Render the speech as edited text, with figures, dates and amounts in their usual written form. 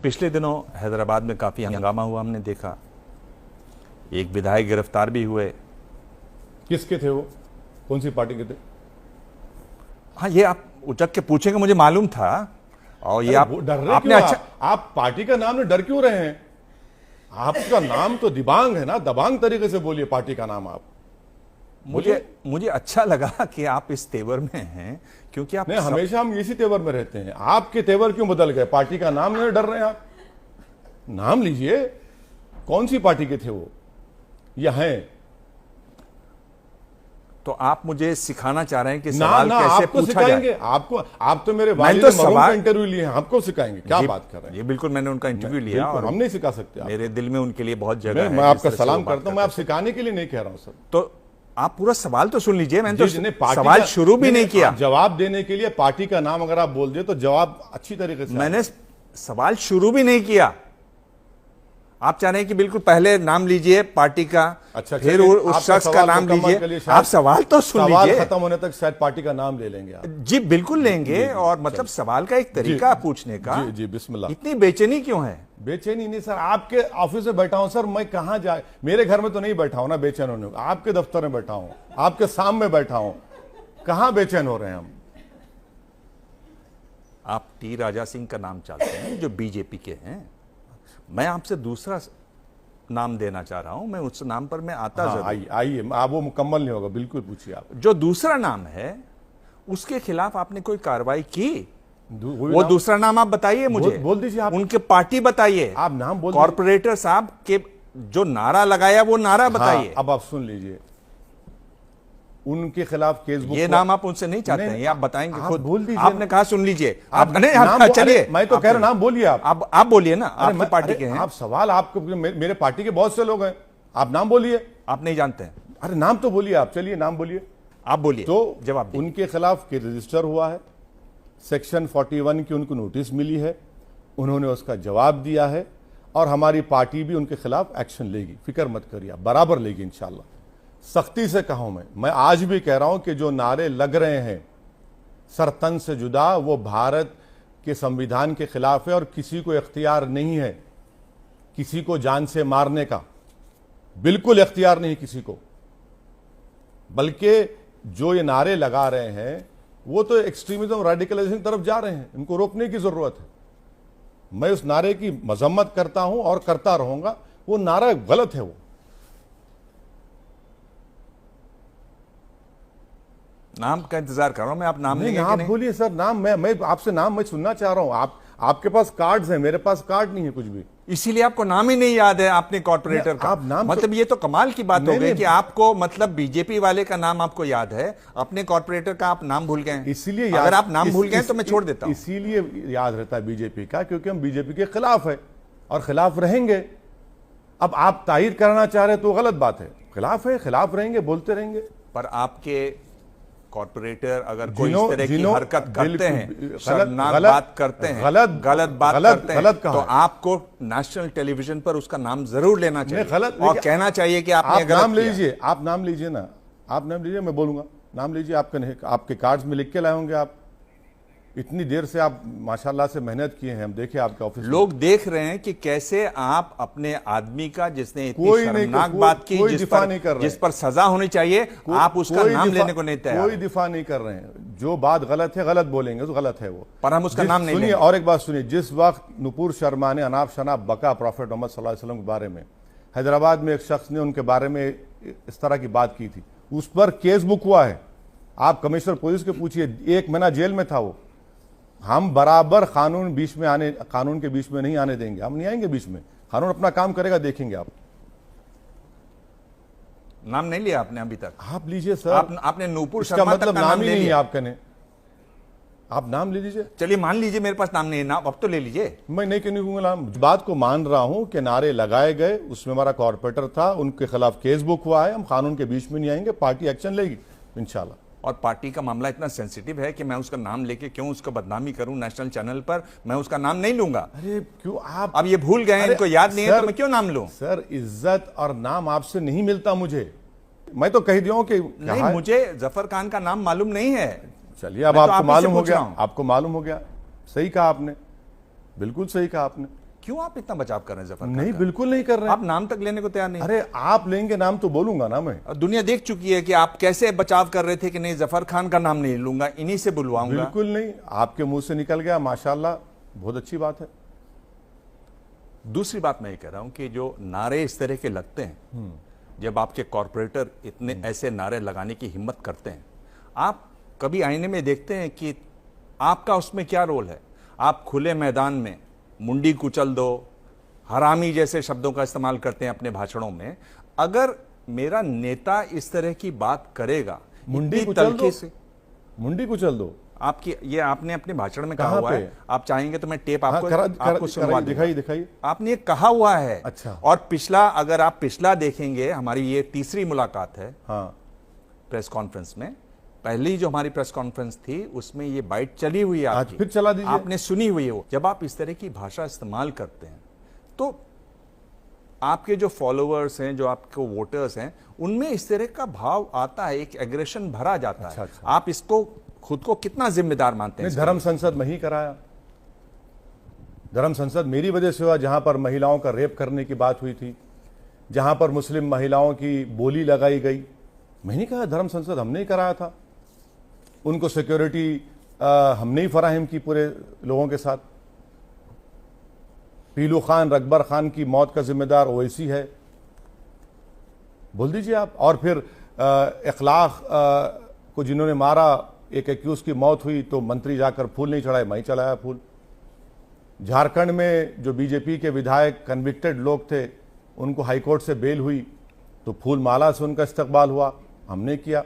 पिछले दिनों हैदराबाद में काफ़ी हंगामा हुआ, हमने देखा। एक विधायक गिरफ्तार भी हुए। किसके थे वो? कौन सी पार्टी के थे? हाँ, ये आप उचक के पूछेंगे, मुझे मालूम था। और ये आप डर रहे आपने क्यों? अच्छा आप पार्टी का नाम डर क्यों रहे हैं? आपका नाम तो दिबांग है ना, दबांग तरीके से बोलिए पार्टी का नाम। आप मुझे अच्छा लगा कि आप इस तेवर में हैं, क्योंकि आप नहीं, हमेशा हम इसी तेवर में रहते हैं। आपके तेवर क्यों बदल गए? पार्टी का नाम नहीं डर रहे हैं आप? नाम लीजिए, कौन सी पार्टी के थे वो या हैं? तो आप मुझे सिखाना चाह रहे हैं कि ना सवाल ना, कैसे आपको पूछा सिखाएंगे। जाए? आप तो मेरे वालिद तो मरहूम सवाल का इंटरव्यू लिए हैं, आपको सिखाएंगे? क्या बात कर रहे हैं? ये बिल्कुल, मैंने उनका इंटरव्यू लिया और हम नहीं सिखा सकते। मेरे दिल में उनके लिए बहुत जगह है। मैं आपका जिस तरह से सलाम वो बात करता हूं। मैं आप सिखाने के लिए नहीं कह रहा हूं सर। तो आप पूरा सवाल तो सुन लीजिए। मैंने तो पार्टी सवाल शुरू भी नहीं किया। जवाब देने के लिए पार्टी का नाम अगर आप बोल दिए तो जवाब अच्छी तरीके से। मैंने सवाल शुरू भी नहीं किया। आप चाह रहे हैं कि बिल्कुल पहले नाम लीजिए पार्टी का, अच्छा, फिर उस शख्स का नाम लीजिए। आप सवाल तो सुन लीजिए। सवाल खत्म होने तक शायद पार्टी का नाम ले लेंगे आप। जी बिल्कुल लेंगे। और मतलब सवाल का एक तरीका पूछने का। जी जी, बिस्मिल्लाह। इतनी बेचैनी क्यों है? बेचैनी नहीं सर, आपके ऑफिस में बैठा हूं सर। मैं कहां जाए? मेरे घर में तो नहीं बैठा हूं ना बेचैन होने को। आपके दफ्तर में बैठा हूं, आपके सामने बैठा हूं। कहां बेचैन हो रहे हैं हम? आप टी राजा सिंह का नाम चाहते हैं, जो बीजेपी के हैं। मैं आपसे दूसरा नाम देना चाह रहा हूं। मैं उस नाम पर मैं आता जरूर। आइए, आप वो मुकम्मल नहीं होगा, बिल्कुल पूछिए आप। जो दूसरा नाम है उसके खिलाफ आपने कोई कार्रवाई की? वो दूसरा नाम आप बताइए मुझे। बोल दीजिए आप। उनके पार्टी बताइए। आप नाम बोल कॉर्पोरेटर साहब के जो नारा लगाया वो नारा बताइए। अब आप सुन लीजिए, उनके खिलाफ केस बुक। ये नाम आप उनसे नहीं चाहते हैं, ये आप बताएंगे खुद। बोल दीजिए। आपने कहा सुन लीजिए। आप चलिए, मैं तो कह रहा नाम बोलिए आप। आप बोलिए ना, आपकी पार्टी के हैं आप। सवाल आपको, मेरे पार्टी के बहुत से लोग हैं, आप नाम बोलिए। आप नहीं जानते हैं? अरे नाम तो बोलिए आप। चलिए नाम बोलिए, आप बोलिए। तो जवाब उनके खिलाफ केस रजिस्टर हुआ है, सेक्शन 41 की उनको नोटिस मिली है, उन्होंने उसका जवाब दिया है और हमारी पार्टी भी उनके खिलाफ एक्शन लेगी। फिक्र मत करिए, बराबर लेगी इंशाल्लाह। सख्ती से कहूं मैं आज भी कह रहा हूं कि जो नारे लग रहे हैं सरतन से जुदा, वो भारत के संविधान के खिलाफ है और किसी को इख्तियार नहीं है किसी को जान से मारने का। बिल्कुल इख्तियार नहीं किसी को। बल्कि जो ये नारे लगा रहे हैं वो तो एक्सट्रीमिज्म, रेडिकलाइजेशन की तरफ जा रहे हैं। इनको रोकने की जरूरत है। मैं उस नारे की मजम्मत करता हूं और करता रहूंगा। वो नारा गलत है। वो नाम का इंतजार कर रहा हूं मैं। आप नाम नहीं, आप बोलिए सर नाम। मैं आपसे नाम मैं सुनना चाह रहा हूं। आपके पास कार्ड्स हैं, मेरे पास कार्ड नहीं है कुछ भी। इसीलिए आपको नाम ही नहीं याद है आपने कॉर्पोरेटर का। आप नाम मतलब ये तो कमाल की बात हो गई कि आपको मतलब बीजेपी वाले का नाम आपको याद है, अपने कॉर्पोरेटर का आप नाम भूल गए। इसीलिए अगर आप नाम भूल गए तो मैं छोड़ देता हूं। इसीलिए याद रहता है बीजेपी का, क्योंकि हम बीजेपी के खिलाफ है और खिलाफ रहेंगे। अब आप तायद करना चाह रहे तो गलत बात है। खिलाफ है, खिलाफ रहेंगे, बोलते रहेंगे। पर आपके कॉर्पोरेटर अगर कोई इस तरह की हरकत करते हैं, शर्मनाक बात करते हैं, गलत बात करते हैं, तो आपको नेशनल टेलीविजन पर उसका नाम जरूर लेना चाहिए और कहना चाहिए कि आपने गलत नाम ले लीजिए। आप नाम लीजिए ना, आप नाम लीजिए, मैं बोलूंगा। नाम लीजिए। आपके कार्ड्स में लिख के लाए होंगे आप। इतनी देर से आप माशाल्लाह से मेहनत किए हैं, हम देखे आपके ऑफिस। लोग देख रहे हैं कि कैसे आप अपने आदमी का, जिसने इतनी शर्मनाक बात की, जिस पर सजा होनी चाहिए, आप उसका नाम लेने को नहीं तैयार। कोई दिफा नहीं कर रहे हैं। जो बात गलत है, गलत बोलेंगे तो गलत है वो, पर हम उसका नाम नहीं सुनिए। और एक बात सुनिए, जिस वक्त नुपुर शर्मा ने अनाप शनाप बका प्रॉफेट मोहम्मद सल्लल्लाहु अलैहि वसल्लम के बारे में, हैदराबाद में एक शख्स ने उनके बारे में इस तरह की बात की थी, उस पर केस बुक हुआ है। आप कमिश्नर पुलिस के पूछिए, 1 महीना जेल में था वो। हम बराबर कानून के बीच में नहीं आने देंगे। हम नहीं आएंगे बीच में। कानून अपना काम करेगा, देखेंगे आप। नाम नहीं लिया आपने अभी तक? आप लीजिए सर। आपने नूपुर इसका शर्मा मतलब तक नाम ही नहीं है आपका ने। आप नाम ले लीजिए। चलिए मान लीजिए मेरे पास नाम नहीं है, नाम अब तो ले लीजिए। मैं नहीं कहूंगा नाम। बात को मान रहा हूं कि नारे लगाए गए, उसमें हमारा कॉर्पोरेटर था, उनके खिलाफ केस बुक हुआ है। हम कानून के बीच में नहीं आएंगे, पार्टी एक्शन लेगी इंशाल्लाह। और पार्टी का मामला इतना सेंसिटिव है कि मैं उसका नाम लेके क्यों उसको बदनामी करूं नेशनल चैनल पर? मैं उसका नाम नहीं लूंगा। अरे क्यों आप? अब ये भूल गए, इनको याद नहीं है तो मैं क्यों नाम लूं? सर, इज्जत और नाम आपसे नहीं मिलता मुझे। मैं तो कह दिया हूं कि नहीं, मुझे जफर खान का नाम मालूम नहीं है। चलिए, अब आपको मालूम हो गया। आपको मालूम हो गया। सही कहा आपने, बिल्कुल सही कहा आपने। क्यों आप इतना बचाव कर रहे हैं जफर खान नहीं, का? बिल्कुल नहीं कर रहे हैं। आप नाम तक लेने को तैयार नहीं। अरे आप लेंगे नाम तो बोलूंगा ना मैं। दुनिया देख चुकी है कि आप कैसे बचाव कर रहे थे कि नहीं जफर खान का नाम नहीं लूंगा, इन्हीं से बुलवाऊंगा। बिल्कुल नहीं, आपके मुंह से निकल गया, माशाल्लाह, बहुत अच्छी बात है। दूसरी बात मैं ये कह रहा हूं कि जो नारे इस तरह के लगते हैं, जब आपके कॉरपोरेटर इतने ऐसे नारे लगाने की हिम्मत करते हैं, आप कभी आईने में देखते हैं कि आपका उसमें क्या रोल है? आप खुले मैदान में मुंडी कुचल दो, हरामी जैसे शब्दों का इस्तेमाल करते हैं अपने भाषणों में। अगर मेरा नेता इस तरह की बात करेगा, मुंडी इतनी कुचल तलखी दो, से, मुंडी कुचल दो, आपकी ये आपने अपने भाषण में कहा कहाँ हुआ पे? है, आप चाहेंगे तो मैं टेप हाँ, आपको सुनवा दूंगा। दिखाइए। आपने ये कहा हुआ है। अच्छा। और पिछला, अगर आप पिछला देखेंगे, हमारी ये तीसरी मुलाकात है हाँ, प्रेस कॉन्फ्रेंस में। पहली जो हमारी प्रेस कॉन्फ्रेंस थी उसमें ये बाइट चली हुई है आज आपकी, फिर चला दीजिए। आपने सुनी हुई है वो। जब आप इस तरह की भाषा इस्तेमाल करते हैं तो आपके जो फॉलोअर्स हैं, जो आपके वोटर्स हैं, उनमें इस तरह का भाव आता है, एक एग्रेशन भरा जाता है। अच्छा। आप इसको खुद को कितना जिम्मेदार मानते हैं? धर्म संसद में ही कराया। धर्म संसद मेरी वजह से हुआ, जहां पर महिलाओं का रेप करने की बात हुई थी, जहां पर मुस्लिम महिलाओं की बोली लगाई गई। मैंने कहा धर्म संसद हमने ही कराया था, उनको सिक्योरिटी हमने ही फराहम की पूरे लोगों के साथ। पीलू खान, रकबर खान की मौत का जिम्मेदार ओवैसी है, बोल दीजिए आप। और फिर इखलाक को जिन्होंने मारा, एक एक्यूज की मौत हुई तो मंत्री जाकर फूल नहीं चढ़ाए, मैं ही चढ़ाया फूल। झारखंड में जो बीजेपी के विधायक कन्विक्टेड लोग थे, उनको हाईकोर्ट से बेल हुई तो फूल माला से उनका इस्तकबाल हुआ, हमने किया।